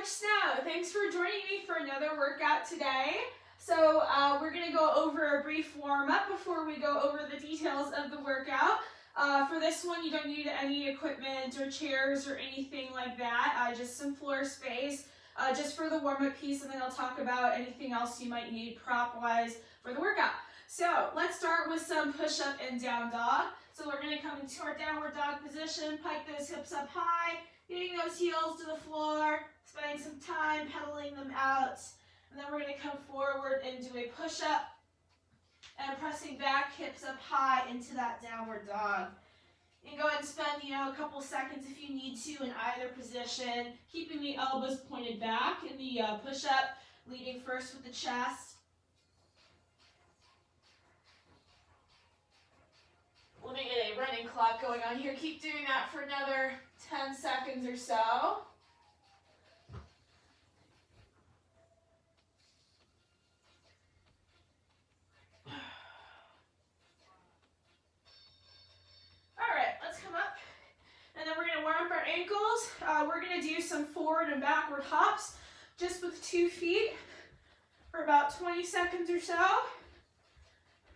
Coach Snow. Thanks for joining me for another workout today. So we're going to go over a brief warm-up before we go over the details of the workout. For this one, you don't need any equipment or chairs or anything like that, just some floor space, just for the warm-up piece, and then I'll talk about anything else you might need prop-wise for the workout. So let's start with some push-up and down dog. So we're going to come into our downward dog position, pike those hips up high, getting those heels to the floor, spending some time pedaling them out, and then we're going to come forward and do a push-up and pressing back, hips up high into that downward dog. And go ahead and spend, a couple seconds if you need to in either position, keeping the elbows pointed back in the push-up, leading first with the chest. Let me get a running clock going on here. Keep doing that for another 10 seconds or so. All right, let's come up. And then we're going to warm up our ankles. We're going to do some forward and backward hops just with 2 feet for about 20 seconds or so.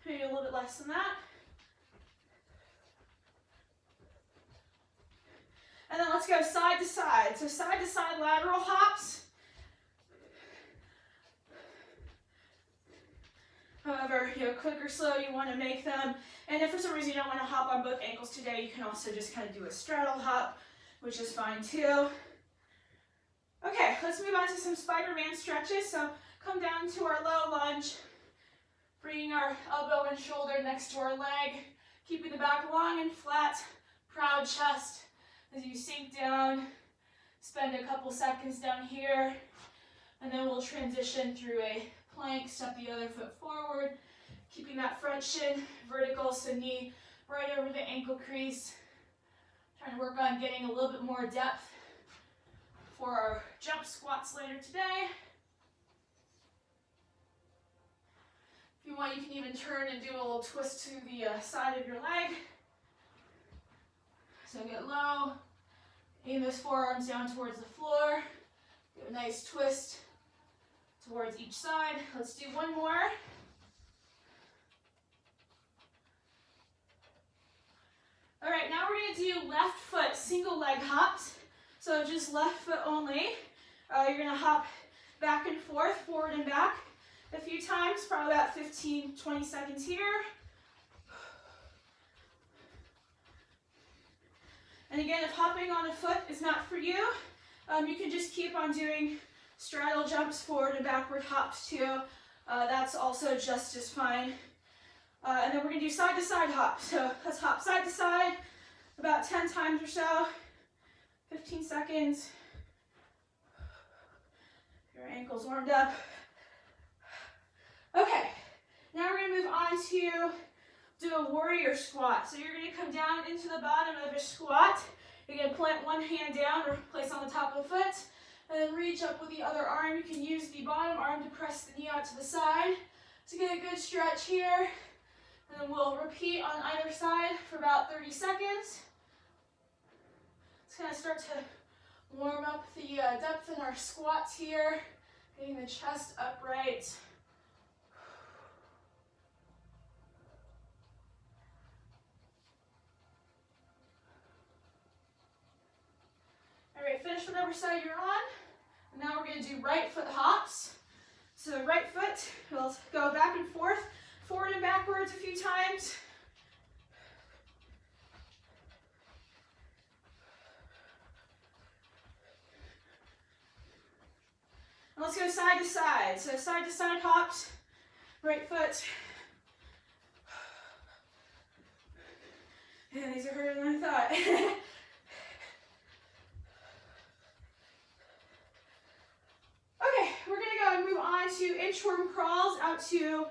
Maybe a little bit less than that. And then let's go side to side. So side to side lateral hops. However, quick or slow you want to make them. And if for some reason you don't want to hop on both ankles today, you can also just kind of do a straddle hop, which is fine too. Okay, let's move on to some Spider-Man stretches. So come down to our low lunge, bringing our elbow and shoulder next to our leg, keeping the back long and flat, proud chest. As you sink down, spend a couple seconds down here, and then we'll transition through a plank, step the other foot forward, keeping that front shin vertical, so knee right over the ankle crease. Trying to work on getting a little bit more depth for our jump squats later today. If you want, you can even turn and do a little twist to the side of your leg. So get low, aim those forearms down towards the floor, do a nice twist towards each side. Let's do one more. All right, now we're going to do left foot single leg hops. So just left foot only. You're going to hop back and forth, forward and back a few times, probably about 15-20 seconds here. And again, if hopping on a foot is not for you, you can just keep on doing straddle jumps, forward and backward hops too. That's also just as fine. And then we're going to do side to side hops. So let's hop side to side about 10 times or so, 15 seconds. Your ankles warmed up. Okay, now we're going to move on to do a warrior squat. So you're going to come down into the bottom of a squat. You're going to plant one hand down or place on the top of the foot, and then reach up with the other arm. You can use the bottom arm to press the knee out to the side to get a good stretch here. And then we'll repeat on either side for about 30 seconds. Let's kind of start to warm up the depth in our squats here, getting the chest upright. All right, finish whatever side you're on. And now we're going to do right foot hops. So right foot, we'll go back and forth, forward and backwards a few times. And let's go side to side. So side to side hops, right foot. Yeah, these are harder than I thought. To inchworm crawls out to,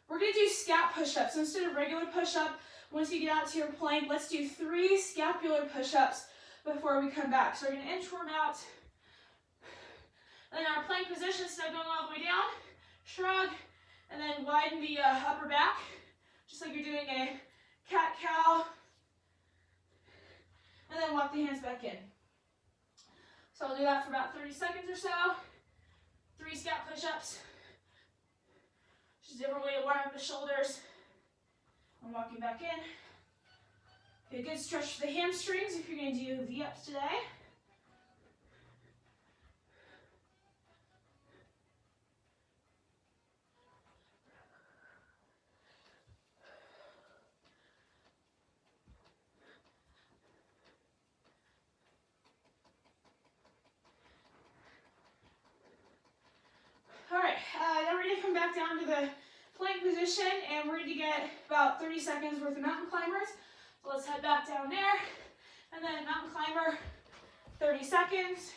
we're going to do scap push-ups. So instead of regular push-up, once you get out to your plank, let's do 3 scapular push-ups before we come back. So we're going to inchworm out. Then our plank position, instead of going all the way down, shrug, and then widen the upper back, just like you're doing a cat-cow. And then walk the hands back in. So I'll do that for about 30 seconds or so. 3 scap push-ups. Just a different way to warm up the shoulders. I'm walking back in. A good stretch for the hamstrings if you're going to do V-ups today. Alright, now we're going to come back down to the plank position and we're going to get about 30 seconds worth of mountain climbers. So let's head back down there and then mountain climber, 30 seconds.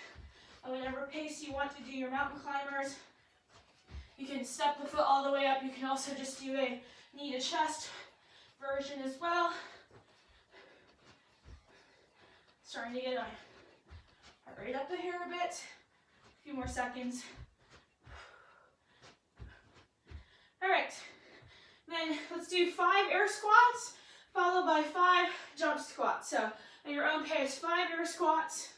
At whatever pace you want to do your mountain climbers. You can step the foot all the way up. You can also just do a knee to chest version as well. Starting to get my heart rate up here a bit. A few more seconds. All right, then let's do 5 air squats, followed by 5 jump squats. So at your own pace, 5 air squats.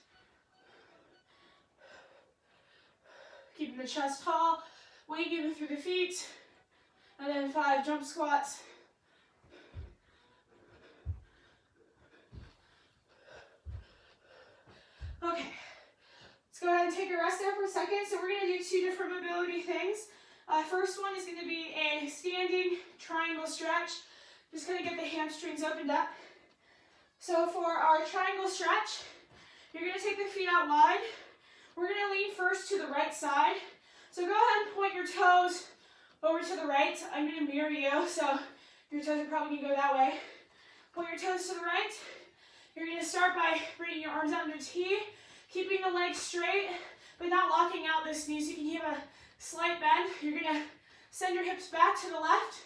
Keeping the chest tall, weight given through the feet, and then 5 jump squats. Okay, let's go ahead and take a rest there for a second. So we're going to do 2 different mobility things. First one is going to be a standing triangle stretch. Just going to get the hamstrings opened up. So for our triangle stretch, you're going to take the feet out wide. We're going to lean first to the right side. So go ahead and point your toes over to the right. I'm going to mirror you, so your toes are probably going to go that way. Point your toes to the right. You're going to start by bringing your arms out into T, keeping the legs straight, but not locking out this knee, so you can give a slight bend. You're going to send your hips back to the left,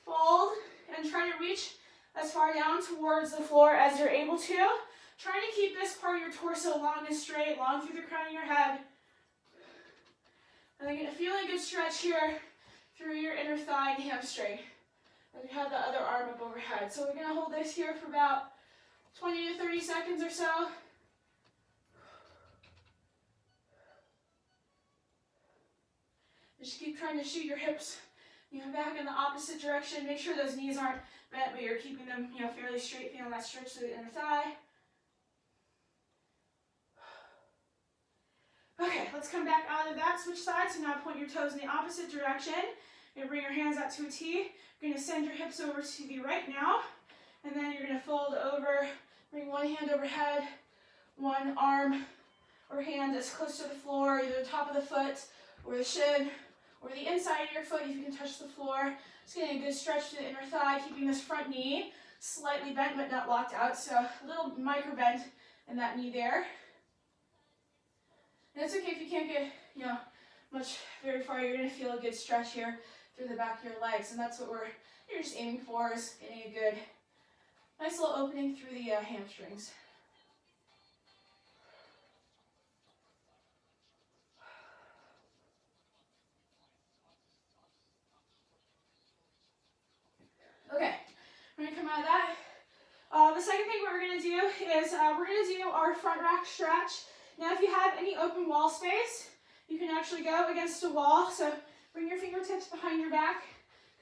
fold, and try to reach as far down towards the floor as you're able to. Trying to keep this part of your torso long and straight, long through the crown of your head. And then get a feeling good stretch here through your inner thigh and hamstring. And you have the other arm up overhead. So we're going to hold this here for about 20 to 30 seconds or so. Just keep trying to shoot your hips, back in the opposite direction. Make sure those knees aren't bent, but you're keeping them, fairly straight, feeling that stretch through the inner thigh. Okay, let's come back out of that, switch sides. So now point your toes in the opposite direction. You're going to bring your hands out to a T. You're going to send your hips over to the right now. And then you're going to fold over, bring one hand overhead, one arm or hand as close to the floor, either the top of the foot or the shin or the inside of your foot if you can touch the floor. Just getting a good stretch to the inner thigh, keeping this front knee slightly bent but not locked out. So a little micro bend in that knee there. And it's okay if you can't get, very far. You're going to feel a good stretch here through the back of your legs. And that's what you're just aiming for, is getting a good, nice little opening through the hamstrings. Okay, we're going to come out of that. The second thing we're going to do is we're going to do our front rack stretch. Now if you have any open wall space, you can actually go against a wall. So bring your fingertips behind your back,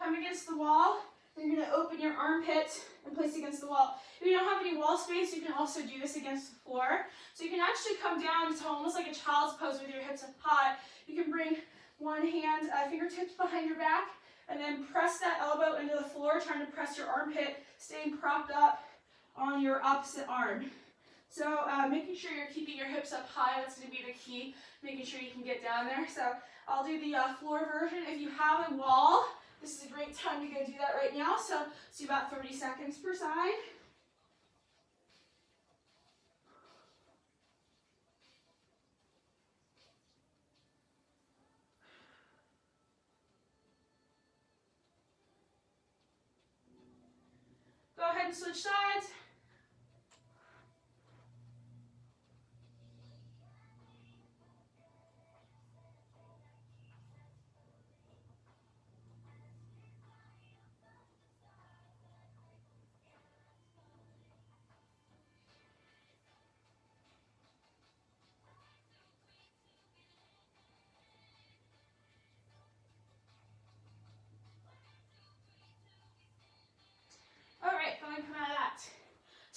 come against the wall, then you're going to open your armpit and place against the wall. If you don't have any wall space, you can also do this against the floor. So you can actually come down to almost like a child's pose with your hips up high. You can bring one hand, fingertips behind your back, and then press that elbow into the floor, trying to press your armpit, staying propped up on your opposite arm. So making sure you're keeping your hips up high, that's going to be the key, making sure you can get down there. So I'll do the floor version. If you have a wall, this is a great time to go do that right now. So let's do about 30 seconds per side. Go ahead and switch sides.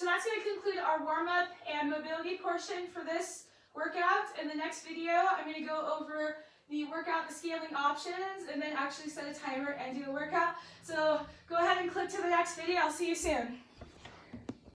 So that's going to conclude our warm-up and mobility portion for this workout. In the next video, I'm going to go over the workout, the scaling options, and then actually set a timer and do the workout. So go ahead and click to the next video. I'll see you soon.